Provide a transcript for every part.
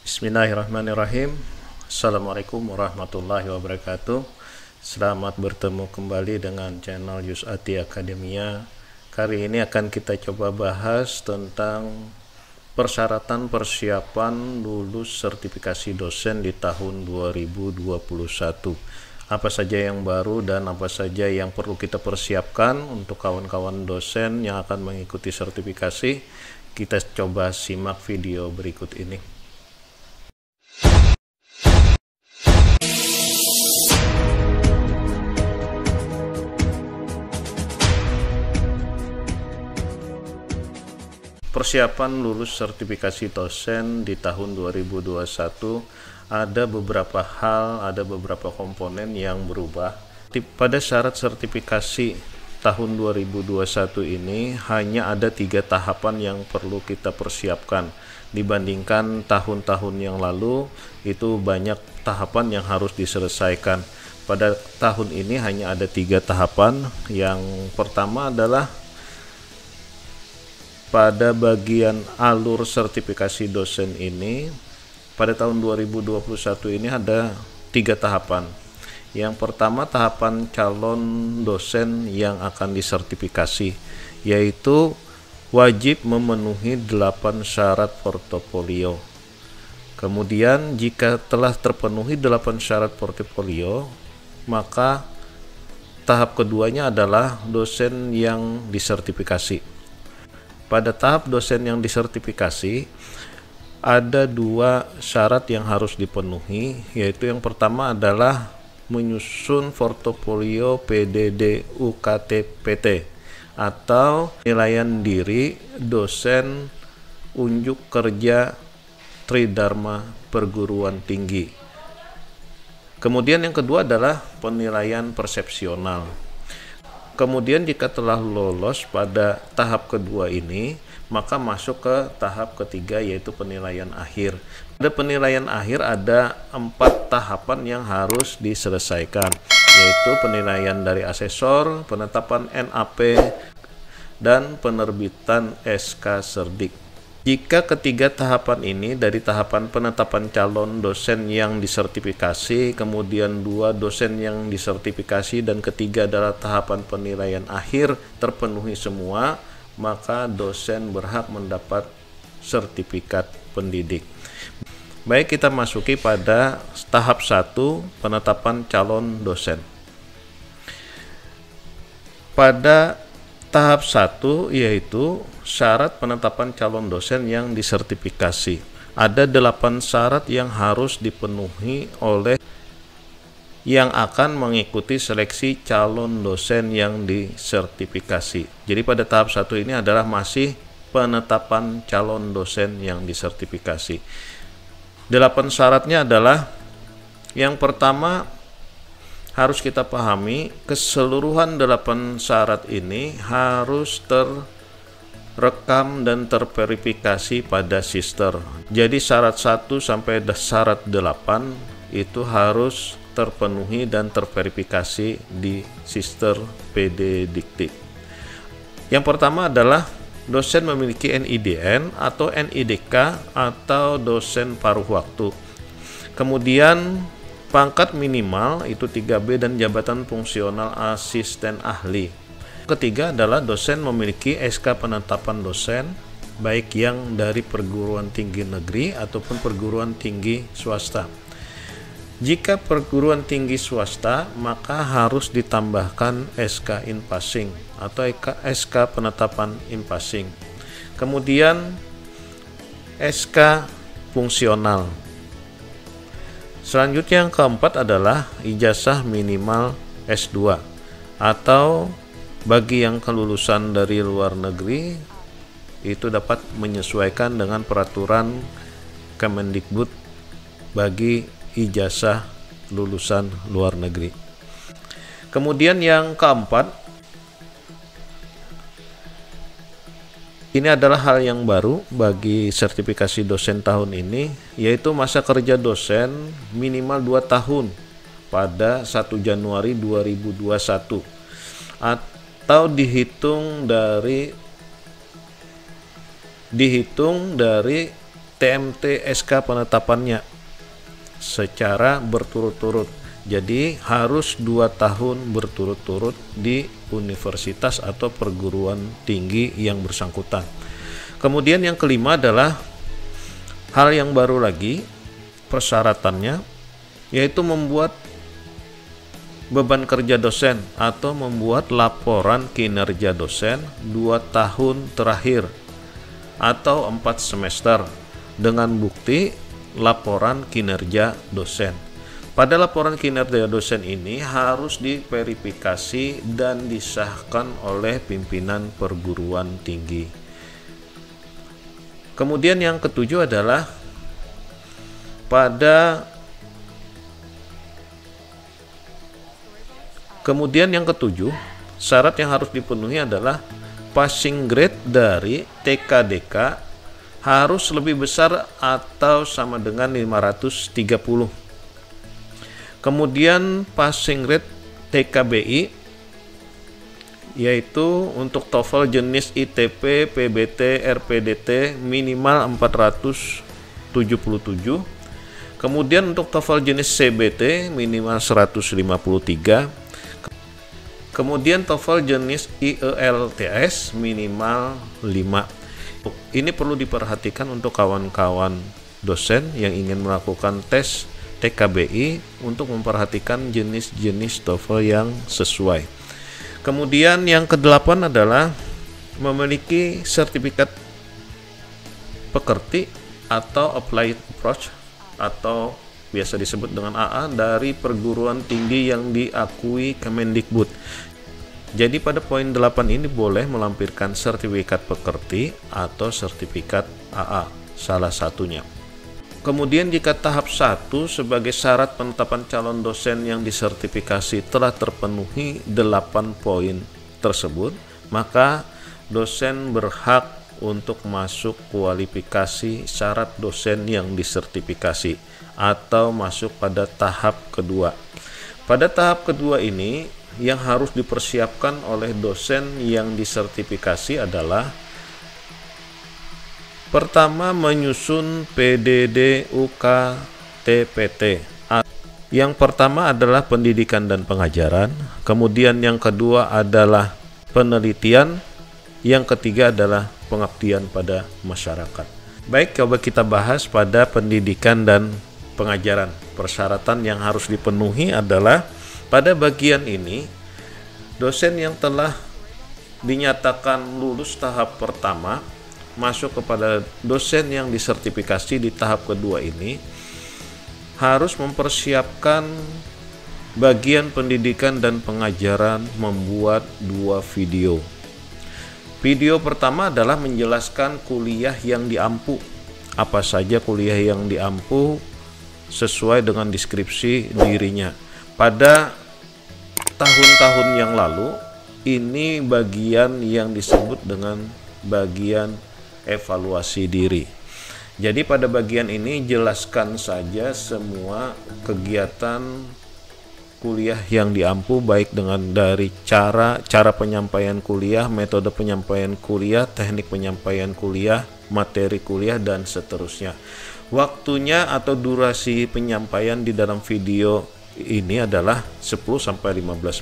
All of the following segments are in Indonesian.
Bismillahirrahmanirrahim. Assalamualaikum warahmatullahi wabarakatuh. Selamat bertemu kembali dengan channel Yus'ati Akademia. Kali ini akan kita coba bahas tentang persyaratan persiapan lulus sertifikasi dosen di tahun 2021. Apa saja yang baru dan apa saja yang perlu kita persiapkan untuk kawan-kawan dosen yang akan mengikuti sertifikasi. Kita coba simak video berikut ini. Persiapan lulus sertifikasi dosen di tahun 2021 ada beberapa hal, ada beberapa komponen yang berubah. Pada syarat sertifikasi tahun 2021 ini hanya ada 3 tahapan yang perlu kita persiapkan. Dibandingkan tahun-tahun yang lalu itu banyak tahapan yang harus diselesaikan. Pada tahun ini hanya ada 3 tahapan. Yang pertama adalah pada bagian alur sertifikasi dosen ini, pada tahun 2021 ini ada 3 tahapan. Yang pertama tahapan calon dosen yang akan disertifikasi, yaitu wajib memenuhi 8 syarat portofolio. Kemudian jika telah terpenuhi 8 syarat portofolio, maka tahap keduanya adalah dosen yang disertifikasi. Pada tahap dosen yang disertifikasi ada 2 syarat yang harus dipenuhi, yaitu yang pertama adalah menyusun portofolio PDD UKT-PT atau penilaian diri dosen unjuk kerja Tridharma Perguruan Tinggi. Kemudian yang kedua adalah penilaian persepsional. Kemudian jika telah lolos pada tahap kedua ini, maka masuk ke tahap ketiga, yaitu penilaian akhir. Pada penilaian akhir ada 4 tahapan yang harus diselesaikan, yaitu penilaian dari asesor, penetapan NAP, dan penerbitan SK Serdik. Jika ketiga tahapan ini dari tahapan penetapan calon dosen yang disertifikasi, kemudian 2 dosen yang disertifikasi, dan ketiga adalah tahapan penilaian akhir terpenuhi semua, maka dosen berhak mendapat sertifikat pendidik. Baik, kita masuki pada tahap 1, penetapan calon dosen. Pada tahap 1 yaitu syarat penetapan calon dosen yang disertifikasi. Ada 8 syarat yang harus dipenuhi oleh yang akan mengikuti seleksi calon dosen yang disertifikasi. Jadi pada tahap 1 ini adalah masih penetapan calon dosen yang disertifikasi. 8 syaratnya adalah, yang pertama, harus kita pahami keseluruhan 8 syarat ini harus terrekam dan terverifikasi pada Sister. Jadi syarat 1 sampai syarat 8 itu harus terpenuhi dan terverifikasi di Sister PD Dikti. Yang pertama adalah dosen memiliki NIDN atau NIDK atau dosen paruh waktu. Kemudian pangkat minimal itu 3B dan jabatan fungsional asisten ahli. Ketiga adalah dosen memiliki SK penetapan dosen, baik yang dari perguruan tinggi negeri ataupun perguruan tinggi swasta. Jika perguruan tinggi swasta, maka harus ditambahkan SK in-passing atau SK penetapan in-passing. Kemudian SK fungsional. Selanjutnya yang keempat adalah ijazah minimal S2 atau bagi yang kelulusan dari luar negeri itu dapat menyesuaikan dengan peraturan Kemendikbud bagi ijazah lulusan luar negeri. Kemudian yang keempat, ini adalah hal yang baru bagi sertifikasi dosen tahun ini, yaitu masa kerja dosen minimal 2 tahun pada 1 Januari 2021 atau dihitung dari TMT SK penetapannya secara berturut-turut. Jadi harus 2 tahun berturut-turut di universitas atau perguruan tinggi yang bersangkutan. Kemudian yang kelima adalah hal yang baru lagi persyaratannya, yaitu membuat beban kerja dosen atau membuat laporan kinerja dosen 2 tahun terakhir atau 4 semester dengan bukti laporan kinerja dosen. Pada laporan kinerja dosen ini harus diverifikasi dan disahkan oleh pimpinan perguruan tinggi. Kemudian yang ketujuh adalah syarat yang harus dipenuhi adalah passing grade dari TKDK harus lebih besar atau sama dengan 530. Kemudian passing grade TKBI, yaitu untuk TOEFL jenis ITP, PBT, RPDT minimal 477. Kemudian untuk TOEFL jenis CBT minimal 153. Kemudian TOEFL jenis IELTS minimal 5. Ini perlu diperhatikan untuk kawan-kawan dosen yang ingin melakukan tes TKBI untuk memperhatikan jenis-jenis TOEFL yang sesuai. Kemudian yang kedelapan adalah memiliki sertifikat pekerti atau Applied Approach atau biasa disebut dengan AA dari perguruan tinggi yang diakui Kemendikbud. Jadi pada poin 8 ini boleh melampirkan sertifikat pekerti atau sertifikat AA, salah satunya. Kemudian jika tahap 1 sebagai syarat penetapan calon dosen yang disertifikasi telah terpenuhi 8 poin tersebut, maka dosen berhak untuk masuk kualifikasi syarat dosen yang disertifikasi atau masuk pada tahap kedua. Pada tahap kedua ini yang harus dipersiapkan oleh dosen yang disertifikasi adalah: pertama, menyusun PDD UKT-PT. Yang pertama adalah pendidikan dan pengajaran, kemudian yang kedua adalah penelitian, yang ketiga adalah pengabdian pada masyarakat. Baik, coba kita bahas pada pendidikan dan pengajaran. Persyaratan yang harus dipenuhi adalah pada bagian ini, dosen yang telah dinyatakan lulus tahap pertama masuk kepada dosen yang disertifikasi di tahap kedua ini harus mempersiapkan bagian pendidikan dan pengajaran membuat 2 video. Video pertama adalah menjelaskan kuliah yang diampu, apa saja kuliah yang diampu sesuai dengan deskripsi dirinya. Pada tahun-tahun yang lalu, ini bagian yang disebut dengan bagian evaluasi diri. Jadi pada bagian ini jelaskan saja semua kegiatan kuliah yang diampu, baik dengan dari cara penyampaian kuliah, metode penyampaian kuliah, teknik penyampaian kuliah, materi kuliah, dan seterusnya. Waktunya atau durasi penyampaian di dalam video ini adalah 10-15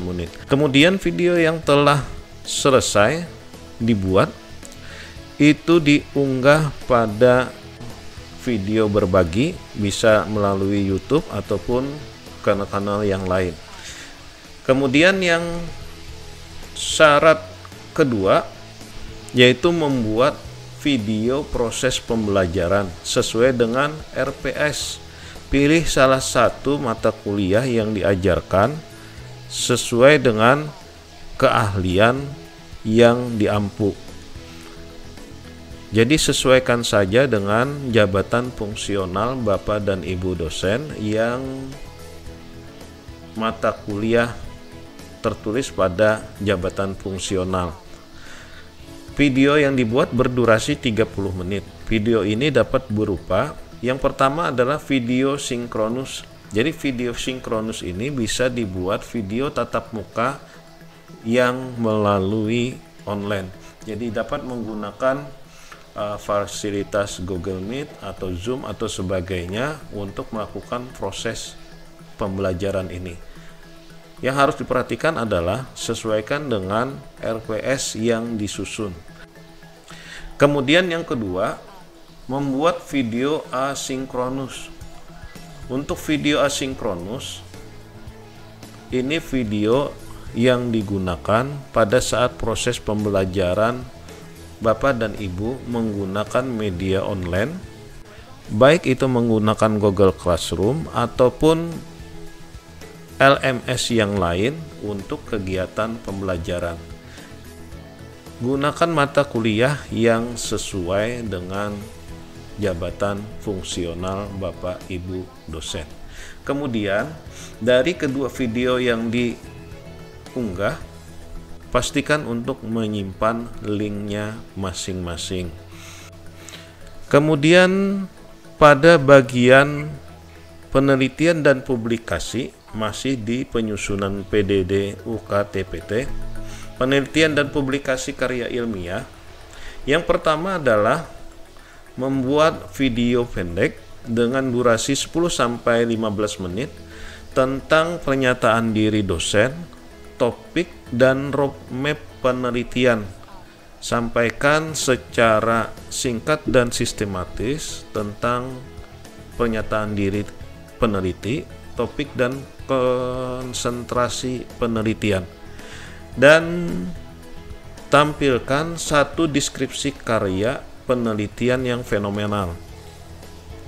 menit. Kemudian video yang telah selesai dibuat itu diunggah pada video berbagi, bisa melalui YouTube ataupun kanal-kanal yang lain. Kemudian yang syarat kedua yaitu membuat video proses pembelajaran sesuai dengan RPS. Pilih salah satu mata kuliah yang diajarkan sesuai dengan keahlian yang diampu. Jadi sesuaikan saja dengan jabatan fungsional Bapak dan Ibu dosen yang mata kuliah tertulis pada jabatan fungsional. Video yang dibuat berdurasi 30 menit. Video ini dapat berupa, yang pertama adalah video sinkronus. Jadi video sinkronus ini bisa dibuat video tatap muka yang melalui online. Jadi dapat menggunakan fasilitas Google Meet atau Zoom atau sebagainya untuk melakukan proses pembelajaran ini. Yang harus diperhatikan adalah sesuaikan dengan RPS yang disusun. Kemudian yang kedua, membuat video asinkronus. Untuk video asinkronus, ini video yang digunakan pada saat proses pembelajaran Bapak dan Ibu menggunakan media online, baik itu menggunakan Google Classroom ataupun LMS yang lain untuk kegiatan pembelajaran. Gunakan mata kuliah yang sesuai dengan jabatan fungsional Bapak Ibu dosen. Kemudian dari kedua video yang diunggah, pastikan untuk menyimpan linknya masing-masing. Kemudian pada bagian penelitian dan publikasi, masih di penyusunan PDD UKTPT, penelitian dan publikasi karya ilmiah. Yang pertama adalah membuat video pendek dengan durasi 10-15 menit tentang pernyataan diri dosen, topik dan roadmap penelitian. Sampaikan secara singkat dan sistematis tentang pernyataan diri peneliti, topik dan konsentrasi penelitian, dan tampilkan satu deskripsi karya penelitian yang fenomenal.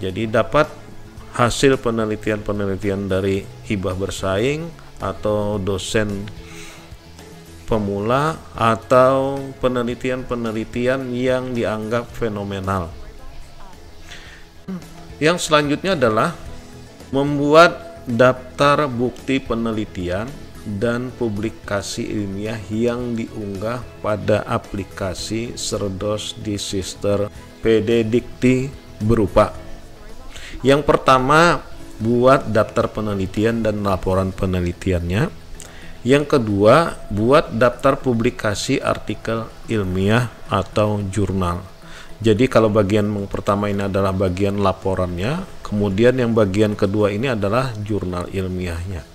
Jadi dapat hasil penelitian-penelitian dari hibah bersaing atau dosen pemula atau penelitian-penelitian yang dianggap fenomenal. Yang selanjutnya adalah membuat daftar bukti penelitian dan publikasi ilmiah yang diunggah pada aplikasi Cerdos di Sister PD Dikti berupa. Yang pertama, buat daftar penelitian dan laporan penelitiannya. Yang kedua, buat daftar publikasi artikel ilmiah atau jurnal. Jadi kalau bagian pertama ini adalah bagian laporannya, kemudian yang bagian kedua ini adalah jurnal ilmiahnya.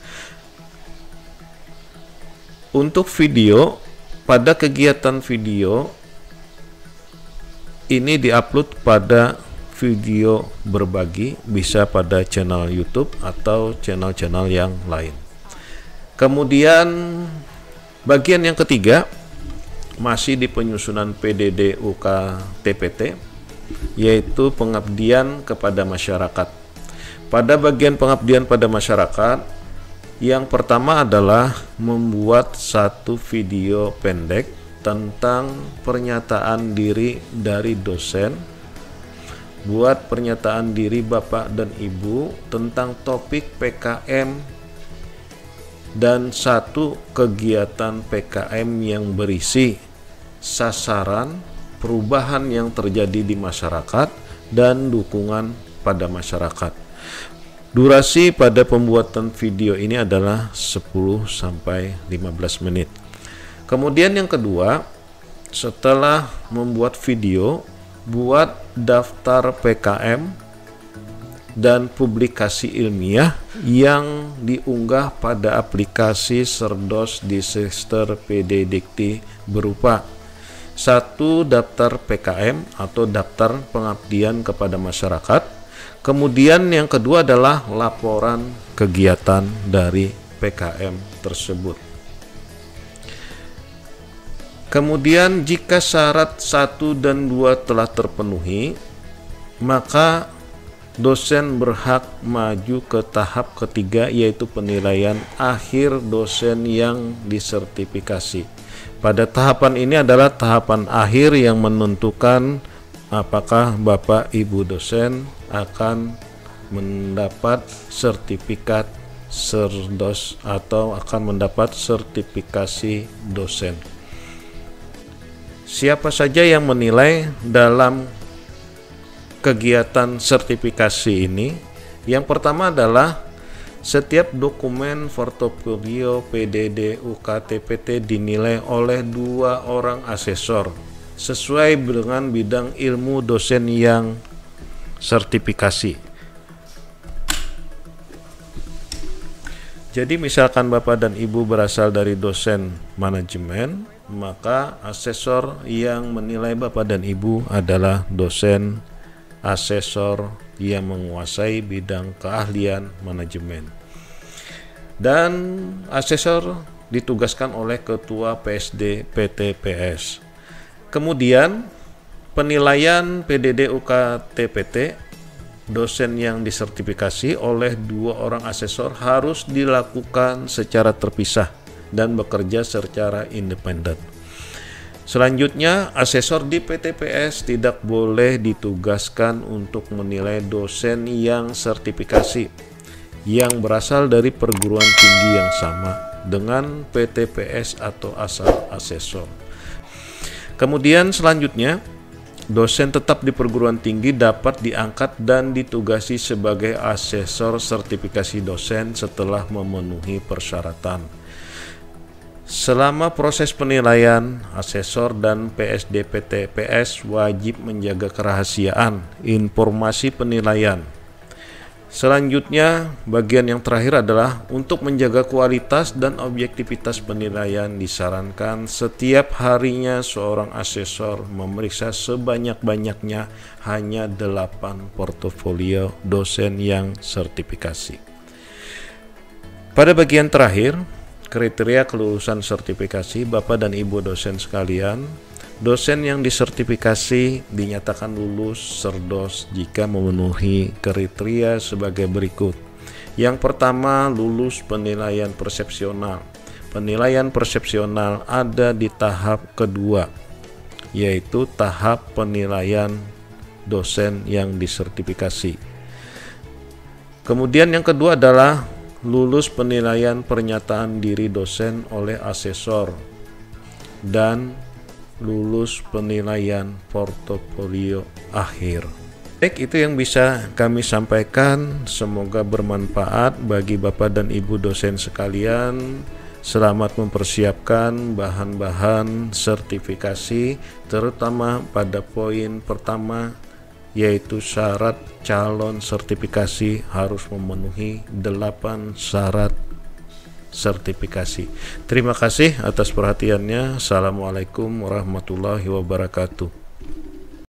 Untuk video, pada kegiatan video ini diupload pada video berbagi, bisa pada channel YouTube atau channel-channel yang lain. Kemudian bagian yang ketiga masih di penyusunan PDD UKTPT, yaitu pengabdian kepada masyarakat. Pada bagian pengabdian pada masyarakat, yang pertama adalah membuat satu video pendek tentang pernyataan diri dari dosen, buat pernyataan diri Bapak dan Ibu tentang topik PKM, dan satu kegiatan PKM yang berisi sasaran perubahan yang terjadi di masyarakat dan dukungan pada masyarakat. Durasi pada pembuatan video ini adalah 10-15 menit. Kemudian yang kedua, setelah membuat video, buat daftar PKM dan publikasi ilmiah yang diunggah pada aplikasi Cerdos di Sister PD Dikti berupa satu daftar PKM atau daftar pengabdian kepada masyarakat. Kemudian yang kedua adalah laporan kegiatan dari PKM tersebut. Kemudian jika syarat 1 dan 2 telah terpenuhi, maka dosen berhak maju ke tahap ketiga, yaitu penilaian akhir dosen yang disertifikasi. Pada tahapan ini adalah tahapan akhir yang menentukan apakah Bapak Ibu dosen akan mendapat sertifikat Cerdos atau akan mendapat sertifikasi dosen. Siapa saja yang menilai dalam kegiatan sertifikasi ini? Yang pertama adalah setiap dokumen portofolio PDD UKTPT dinilai oleh 2 orang asesor. sesuai dengan bidang ilmu dosen yang sertifikasi. Jadi misalkan Bapak dan Ibu berasal dari dosen manajemen, maka asesor yang menilai Bapak dan Ibu adalah dosen asesor yang menguasai bidang keahlian manajemen. Dan asesor ditugaskan oleh Ketua PSD PTPS. Kemudian penilaian PDD UKT-PT dosen yang disertifikasi oleh 2 orang asesor harus dilakukan secara terpisah dan bekerja secara independen. Selanjutnya, asesor di PTPS tidak boleh ditugaskan untuk menilai dosen yang sertifikasi yang berasal dari perguruan tinggi yang sama dengan PTPS atau asal asesor. Kemudian selanjutnya, dosen tetap di perguruan tinggi dapat diangkat dan ditugasi sebagai asesor sertifikasi dosen setelah memenuhi persyaratan. Selama proses penilaian, asesor dan PSD PTPS wajib menjaga kerahasiaan informasi penilaian. Selanjutnya, bagian yang terakhir adalah untuk menjaga kualitas dan objektivitas penilaian disarankan setiap harinya seorang asesor memeriksa sebanyak-banyaknya hanya 8 portofolio dosen yang sertifikasi. Pada bagian terakhir, kriteria kelulusan sertifikasi Bapak dan Ibu dosen sekalian, dosen yang disertifikasi dinyatakan lulus Serdos jika memenuhi kriteria sebagai berikut. Yang pertama, lulus penilaian persepsional. Penilaian persepsional ada di tahap kedua, yaitu tahap penilaian dosen yang disertifikasi. Kemudian yang kedua adalah lulus penilaian pernyataan diri dosen oleh asesor dan lulus penilaian portofolio akhir. Baik, itu yang bisa kami sampaikan. Semoga bermanfaat bagi Bapak dan Ibu dosen sekalian. Selamat mempersiapkan bahan-bahan sertifikasi, terutama pada poin pertama, yaitu syarat calon sertifikasi harus memenuhi 8 syarat sertifikasi. Terima kasih atas perhatiannya. Assalamualaikum warahmatullahi wabarakatuh.